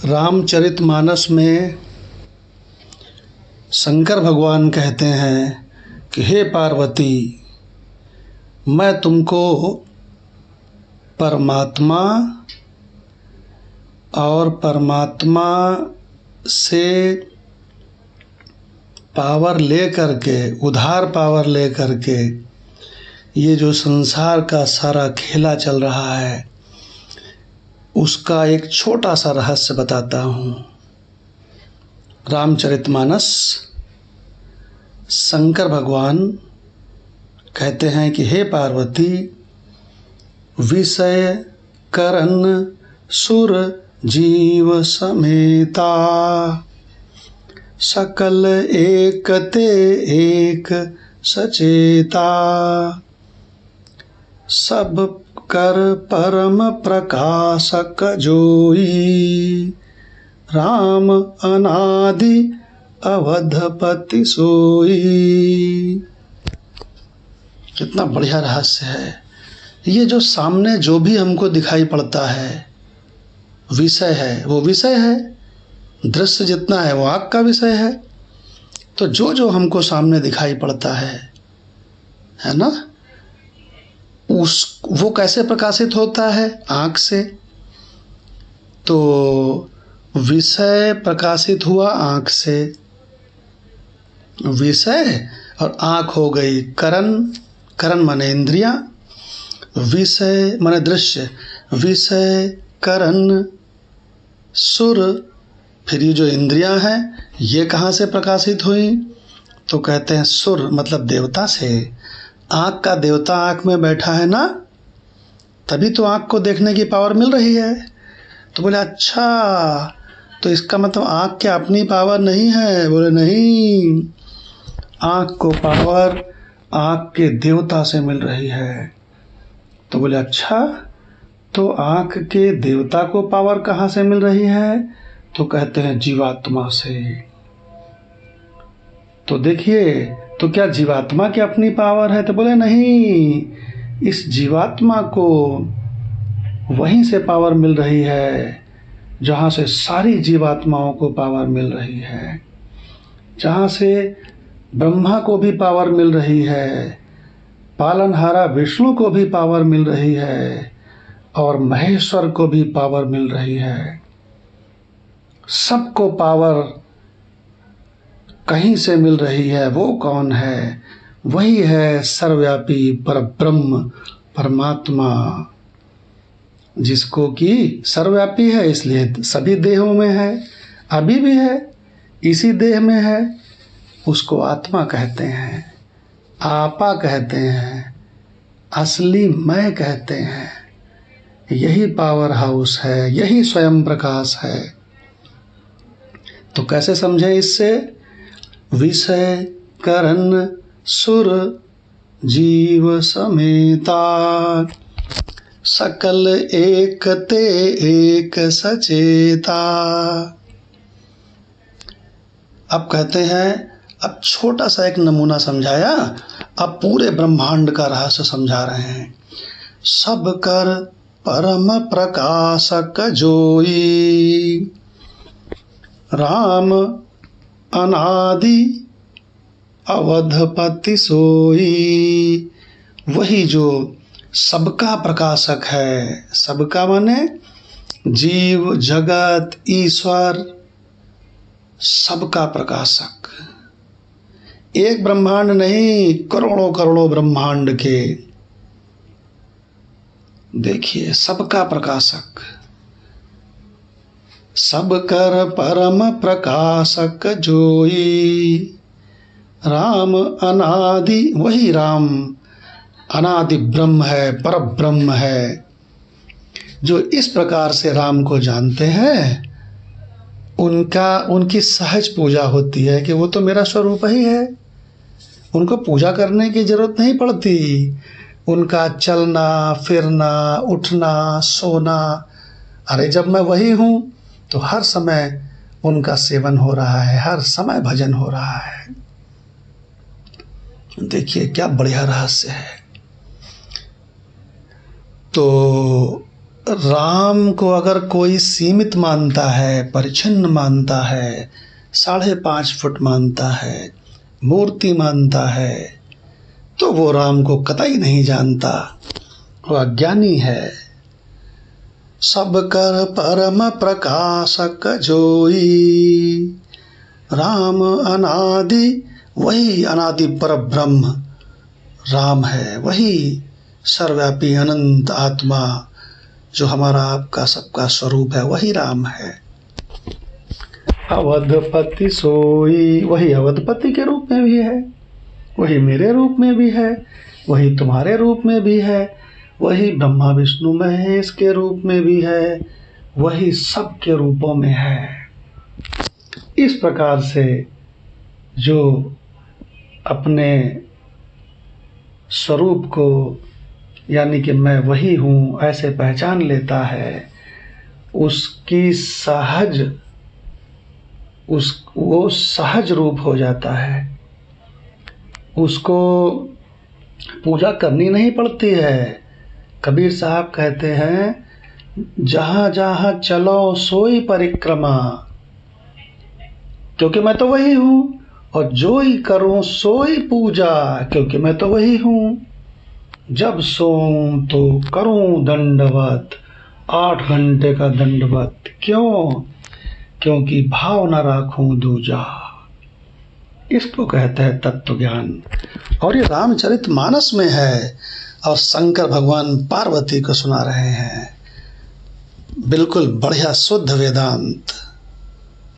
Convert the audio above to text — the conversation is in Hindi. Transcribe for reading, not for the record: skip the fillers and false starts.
रामचरितमानस में शंकर भगवान कहते हैं कि हे पार्वती, मैं तुमको परमात्मा और परमात्मा से पावर ले करके, उधार पावर ले करके ये जो संसार का सारा खेला चल रहा है उसका एक छोटा सा रहस्य बताता हूँ। रामचरितमानस शंकर भगवान कहते हैं कि हे पार्वती, विषय करन सुर जीव समेता, सकल एक ते एक सचेता, सब कर परम प्रकाशक जोई, राम अनादि अवधपति सोई। कितना बढ़िया रहस्य है ये। जो सामने जो भी हमको दिखाई पड़ता है विषय है, वो विषय है। दृश्य जितना है वो आँख का विषय है। तो जो जो हमको सामने दिखाई पड़ता है ना, वो कैसे प्रकाशित होता है? आँख से। तो विषय प्रकाशित हुआ आँख से, विषय और आँख हो गई करण। करण माने इंद्रियां, विषय माने दृश्य, विषय करण सुर। फिर ये जो इंद्रियां हैं ये कहाँ से प्रकाशित हुई? तो कहते हैं सुर मतलब देवता से। आँख का देवता आँख में बैठा है ना, तभी तो आँख को देखने की पावर मिल रही है। तो बोले अच्छा, तो इसका मतलब आँख की अपनी पावर नहीं है? बोले नहीं, आँख को पावर आँख के देवता से मिल रही है। तो बोले अच्छा, तो आँख के देवता को पावर कहाँ से मिल रही है? तो कहते हैं जीवात्मा से। तो देखिए, तो क्या जीवात्मा की अपनी पावर है? तो बोले नहीं, इस जीवात्मा को वहीं से पावर मिल रही है जहाँ से सारी जीवात्माओं को पावर मिल रही है, जहाँ से ब्रह्मा को भी पावर मिल रही है, पालनहारा विष्णु को भी पावर मिल रही है और महेश्वर को भी पावर मिल रही है। सबको पावर कहीं से मिल रही है। वो कौन है? वही है सर्वव्यापी परब्रह्म परमात्मा, जिसको कि सर्वव्यापी है इसलिए सभी देहों में है, अभी भी है, इसी देह में है। उसको आत्मा कहते हैं, आपा कहते हैं, असली मैं कहते हैं। यही पावर हाउस है, यही स्वयं प्रकाश है। तो कैसे समझे इससे? विषय करण सुर जीव समेता, सकल एक ते एक सचेता। अब कहते हैं, अब छोटा सा एक नमूना समझाया, अब पूरे ब्रह्मांड का रहस्य समझा रहे हैं। सब कर परम प्रकाशक जोई, राम अनादि अवधपति सोई। वही जो सबका प्रकाशक है, सबका माने जीव जगत ईश्वर, सबका प्रकाशक। एक ब्रह्मांड नहीं, करोड़ों करोड़ों ब्रह्मांड के। देखिए, सबका प्रकाशक, सब कर परम प्रकाशक जोई, राम अनादि। वही राम अनादि ब्रह्म है, पर ब्रह्म है। जो इस प्रकार से राम को जानते हैं उनकी सहज पूजा होती है कि वो तो मेरा स्वरूप ही है। उनको पूजा करने की जरूरत नहीं पड़ती। उनका चलना फिरना उठना सोना, अरे जब मैं वही हूँ तो हर समय उनका सेवन हो रहा है, हर समय भजन हो रहा है। देखिए क्या बढ़िया रहस्य है। तो राम को अगर कोई सीमित मानता है, परिच्छिन्न मानता है, 5.5 फुट मानता है, मूर्ति मानता है, तो वो राम को कतई नहीं जानता, वो अज्ञानी है। सब कर परम प्रकाशक जोई, राम अनादि, वही अनादि पर ब्रह्म राम है, वही सर्वव्यापी अनंत आत्मा जो हमारा आपका सबका स्वरूप है, वही राम है। अवधपति सोई, वही अवधपति के रूप में भी है, वही मेरे रूप में भी है, वही तुम्हारे रूप में भी है, वही ब्रह्मा विष्णु महेश के रूप में भी है, वही सब के रूपों में है। इस प्रकार से जो अपने स्वरूप को, यानी कि मैं वही हूँ, ऐसे पहचान लेता है, उसकी वो सहज रूप हो जाता है। उसको पूजा करनी नहीं पड़ती है। कबीर साहब कहते हैं, जहाँ जहाँ चलो सोई परिक्रमा, क्योंकि मैं तो वही हूँ, और जो ही करूँ सोई पूजा, क्योंकि मैं तो वही हूँ। जब सोऊं तो करूं दंडवत, 8 घंटे का दंडवत, क्यों? क्योंकि भाव न राखूं दूजा। इसको कहते हैं तत्व ज्ञान। और ये रामचरितमानस में है, और शंकर भगवान पार्वती को सुना रहे हैं। बिल्कुल बढ़िया शुद्ध वेदांत।